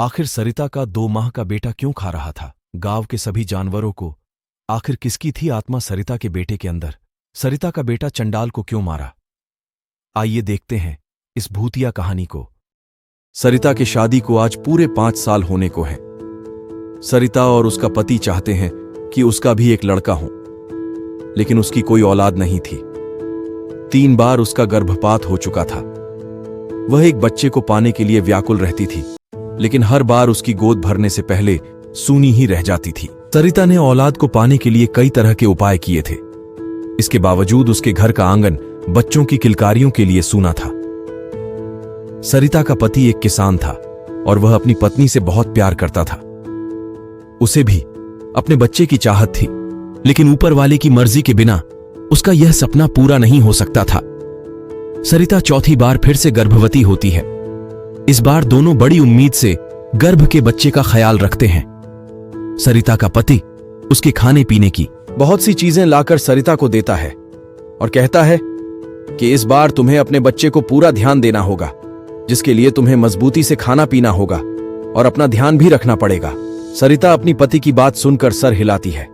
आखिर सरिता का 2 माह का बेटा क्यों खा रहा था गांव के सभी जानवरों को? आखिर किसकी थी आत्मा सरिता के बेटे के अंदर? सरिता का बेटा चंडाल को क्यों मारा? आइए देखते हैं इस भूतिया कहानी को। सरिता की शादी को आज पूरे 5 साल होने को हैं। सरिता और उसका पति चाहते हैं कि उसका भी एक लड़का हो, लेकिन उसकी कोई औलाद नहीं थी। 3 बार उसका गर्भपात हो चुका था। वह एक बच्चे को पाने के लिए व्याकुल रहती थी, लेकिन हर बार उसकी गोद भरने से पहले सूनी ही रह जाती थी। सरिता ने औलाद को पाने के लिए कई तरह के उपाय किए थे। इसके बावजूद उसके घर का आंगन बच्चों की किलकारियों के लिए सूना था। सरिता का पति एक किसान था और वह अपनी पत्नी से बहुत प्यार करता था। उसे भी अपने बच्चे की चाहत थी, लेकिन ऊपर वाले की मर्जी के बिना उसका यह सपना पूरा नहीं हो सकता था। सरिता चौथी बार फिर से गर्भवती होती है। इस बार दोनों बड़ी उम्मीद से गर्भ के बच्चे का ख्याल रखते हैं। सरिता का पति उसके खाने पीने की बहुत सी चीजें लाकर सरिता को देता है और कहता है कि इस बार तुम्हें अपने बच्चे को पूरा ध्यान देना होगा, जिसके लिए तुम्हें मजबूती से खाना पीना होगा और अपना ध्यान भी रखना पड़ेगा। सरिता अपनी पति की बात सुनकर सर हिलाती है।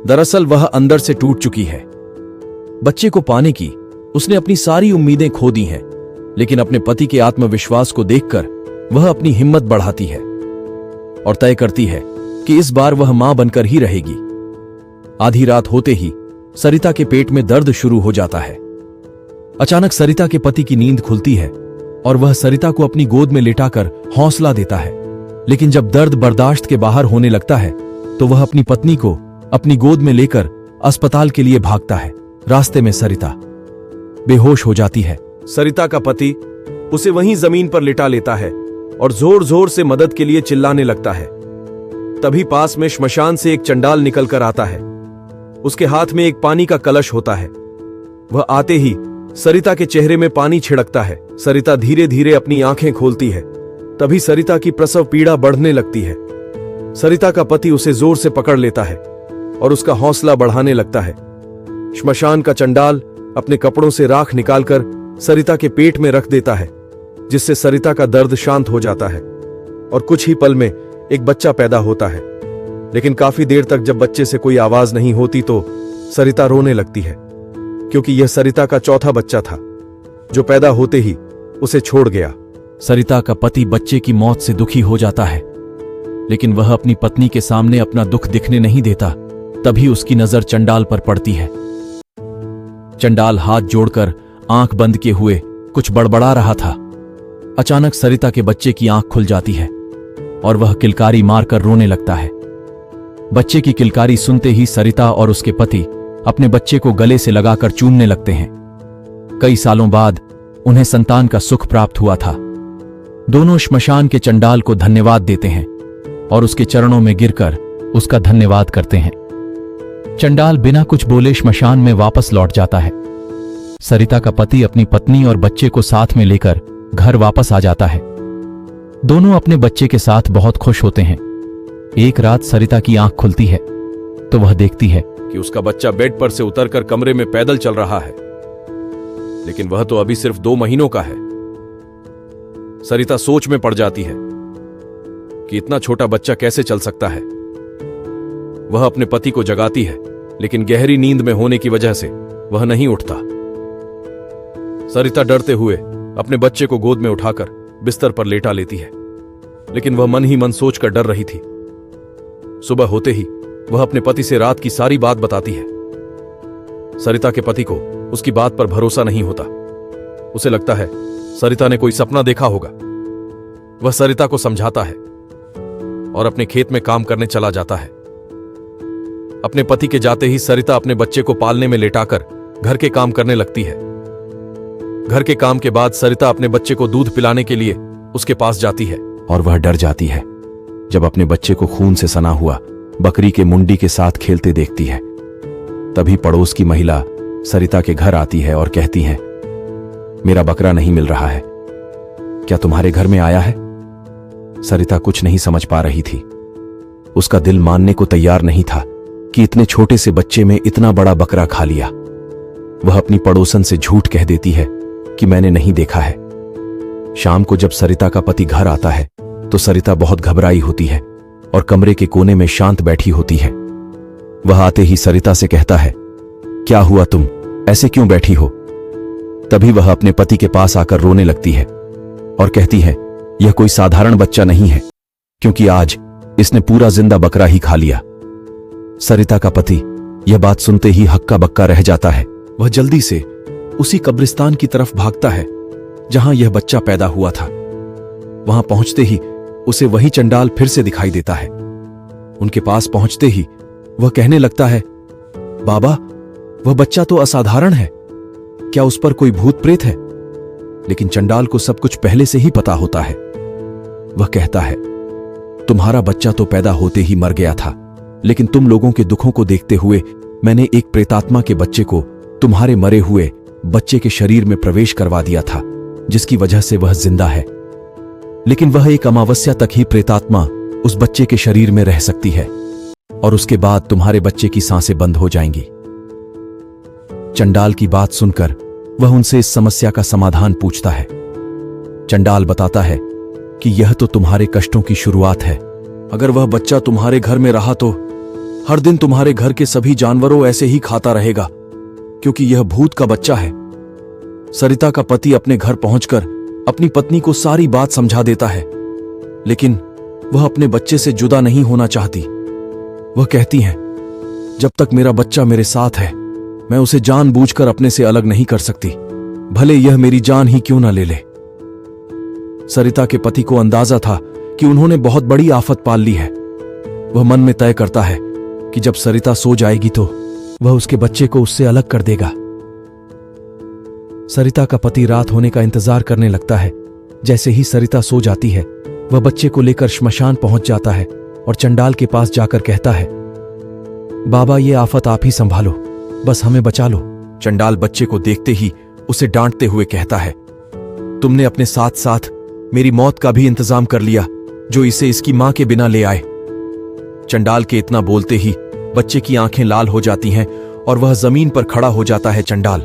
दरअसल वह अंदर से टूट चुकी है। बच्चे को पाने की उसने अपनी सारी उम्मीदें खो दी हैं, लेकिन अपने पति के आत्मविश्वास को देखकर वह अपनी हिम्मत बढ़ाती है और तय करती है कि इस बार वह मां बनकर ही रहेगी। आधी रात होते ही सरिता के पेट में दर्द शुरू हो जाता है। अचानक सरिता के पति की नींद खुलती है और वह सरिता को अपनी गोद में लेटाकर हौसला देता है, लेकिन जब दर्द बर्दाश्त के बाहर होने लगता है तो वह अपनी पत्नी को अपनी गोद में लेकर अस्पताल के लिए भागता है। रास्ते में सरिता बेहोश हो जाती है। सरिता का पति उसे वहीं जमीन पर लिटा लेता है और जोर जोर से मदद के लिए चिल्लाने लगता है। तभी पास में श्मशान से एक चंडाल निकलकर आता है। उसके हाथ में एक पानी का कलश होता है। वह आते ही सरिता के चेहरे में पानी छिड़कता है। सरिता धीरे धीरे अपनी आंखें खोलती है। तभी सरिता की प्रसव पीड़ा बढ़ने लगती है। सरिता का पति उसे जोर से पकड़ लेता है और उसका हौसला बढ़ाने लगता है। श्मशान का चंडाल अपने कपड़ों से राख निकालकर सरिता के पेट में रख देता है, जिससे सरिता का दर्द शांत हो जाता है और कुछ ही पल में एक बच्चा पैदा होता है। लेकिन काफी देर तक जब बच्चे से कोई आवाज नहीं होती तो सरिता रोने लगती है, क्योंकि यह सरिता का चौथा बच्चा था जो पैदा होते ही उसे छोड़ गया। सरिता का पति बच्चे की मौत से दुखी हो जाता है, लेकिन वह अपनी पत्नी के सामने अपना दुख दिखने नहीं देता। तभी उसकी नजर चंडाल पर पड़ती है। चंडाल हाथ जोड़कर आंख बंद किए हुए कुछ बड़बड़ा रहा था। अचानक सरिता के बच्चे की आंख खुल जाती है और वह किलकारी मारकर रोने लगता है। बच्चे की किलकारी सुनते ही सरिता और उसके पति अपने बच्चे को गले से लगाकर चूमने लगते हैं। कई सालों बाद उन्हें संतान का सुख प्राप्त हुआ था। दोनों श्मशान के चंडाल को धन्यवाद देते हैं और उसके चरणों में गिरकर उसका धन्यवाद करते हैं। चंडाल बिना कुछ बोले श्मशान में वापस लौट जाता है। सरिता का पति अपनी पत्नी और बच्चे को साथ में लेकर घर वापस आ जाता है। दोनों अपने बच्चे के साथ बहुत खुश होते हैं। एक रात सरिता की आंख खुलती है तो वह देखती है कि उसका बच्चा बेड पर से उतरकर कमरे में पैदल चल रहा है, लेकिन वह तो अभी सिर्फ 2 महीनों का है। सरिता सोच में पड़ जाती है कि इतना छोटा बच्चा कैसे चल सकता है। वह अपने पति को जगाती है, लेकिन गहरी नींद में होने की वजह से वह नहीं उठता। सरिता डरते हुए अपने बच्चे को गोद में उठाकर बिस्तर पर लेटा लेती है, लेकिन वह मन ही मन सोचकर डर रही थी। सुबह होते ही वह अपने पति से रात की सारी बात बताती है। सरिता के पति को उसकी बात पर भरोसा नहीं होता। उसे लगता है सरिता ने कोई सपना देखा होगा। वह सरिता को समझाता है और अपने खेत में काम करने चला जाता है। अपने पति के जाते ही सरिता अपने बच्चे को पालने में लेटाकर घर के काम करने लगती है। घर के काम के बाद सरिता अपने बच्चे को दूध पिलाने के लिए उसके पास जाती है और वह डर जाती है जब अपने बच्चे को खून से सना हुआ बकरी के मुंडी के साथ खेलते देखती है। तभी पड़ोस की महिला सरिता के घर आती है और कहती है, मेरा बकरा नहीं मिल रहा है, क्या तुम्हारे घर में आया है? सरिता कुछ नहीं समझ पा रही थी। उसका दिल मानने को तैयार नहीं था कि इतने छोटे से बच्चे में इतना बड़ा बकरा खा लिया। वह अपनी पड़ोसन से झूठ कह देती है कि मैंने नहीं देखा है। शाम को जब सरिता का पति घर आता है तो सरिता बहुत घबराई होती है और कमरे के कोने में शांत बैठी होती है। वह आते ही सरिता से कहता है, क्या हुआ, तुम ऐसे क्यों बैठी हो? तभी वह अपने पति के पास आकर रोने लगती है और कहती है, यह कोई साधारण बच्चा नहीं है, क्योंकि आज इसने पूरा जिंदा बकरा ही खा लिया। सरिता का पति यह बात सुनते ही हक्का बक्का रह जाता है। वह जल्दी से उसी कब्रिस्तान की तरफ भागता है जहां यह बच्चा पैदा हुआ था। वहां पहुंचते ही उसे वही चंडाल फिर से दिखाई देता है। उनके पास पहुंचते ही वह कहने लगता है, बाबा, वह बच्चा तो असाधारण है, क्या उस पर कोई भूत प्रेत है? लेकिन चंडाल को सब कुछ पहले से ही पता होता है। वह कहता है, तुम्हारा बच्चा तो पैदा होते ही मर गया था, लेकिन तुम लोगों के दुखों को देखते हुए मैंने एक प्रेतात्मा के बच्चे को तुम्हारे मरे हुए बच्चे के शरीर में प्रवेश करवा दिया था, जिसकी वजह से वह जिंदा है। लेकिन वह एक अमावस्या तक ही प्रेतात्मा उस बच्चे के शरीर में रह सकती है और उसके बाद तुम्हारे बच्चे की सांसें बंद हो जाएंगी। चंडाल की बात सुनकर वह उनसे इस समस्या का समाधान पूछता है। चंडाल बताता है कि यह तो तुम्हारे कष्टों की शुरुआत है। अगर वह बच्चा तुम्हारे घर में रहा तो हर दिन तुम्हारे घर के सभी जानवरों ऐसे ही खाता रहेगा, क्योंकि यह भूत का बच्चा है। सरिता का पति अपने घर पहुंचकर अपनी पत्नी को सारी बात समझा देता है, लेकिन वह अपने बच्चे से जुदा नहीं होना चाहती। वह कहती हैं, जब तक मेरा बच्चा मेरे साथ है मैं उसे जानबूझकर अपने से अलग नहीं कर सकती, भले यह मेरी जान ही क्यों ना ले ले। सरिता के पति को अंदाजा था कि उन्होंने बहुत बड़ी आफत पाल ली है। वह मन में तय करता है कि जब सरिता सो जाएगी तो वह उसके बच्चे को उससे अलग कर देगा। सरिता का पति रात होने का इंतजार करने लगता है। जैसे ही सरिता सो जाती है वह बच्चे को लेकर श्मशान पहुंच जाता है और चंडाल के पास जाकर कहता है, बाबा, ये आफत आप ही संभालो, बस हमें बचा लो। चंडाल बच्चे को देखते ही उसे डांटते हुए कहता है, तुमने अपने साथ साथ मेरी मौत का भी इंतजाम कर लिया, जो इसे इसकी मां के बिना ले आए। चंडाल के इतना बोलते ही बच्चे की आंखें लाल हो जाती हैं और वह जमीन पर खड़ा हो जाता है। चंडाल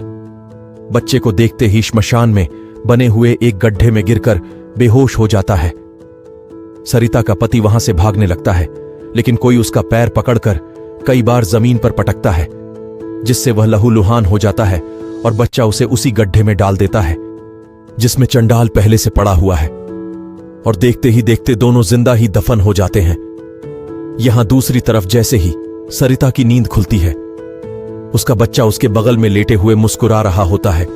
बच्चे को देखते ही श्मशान में बने हुए एक गड्ढे में गिरकर बेहोश हो जाता है। सरिता का पति वहां से भागने लगता है, लेकिन कोई उसका पैर पकड़कर कई बार जमीन पर पटकता है, जिससे वह लहूलुहान हो जाता है और बच्चा उसे उसी गड्ढे में डाल देता है जिसमें चंडाल पहले से पड़ा हुआ है। और देखते ही देखते दोनों जिंदा ही दफन हो जाते हैं। यहां दूसरी तरफ जैसे ही सरिता की नींद खुलती है, उसका बच्चा उसके बगल में लेटे हुए मुस्कुरा रहा होता है,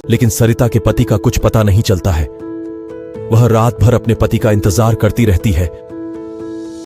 लेकिन सरिता के पति का कुछ पता नहीं चलता है। वह रात भर अपने पति का इंतजार करती रहती है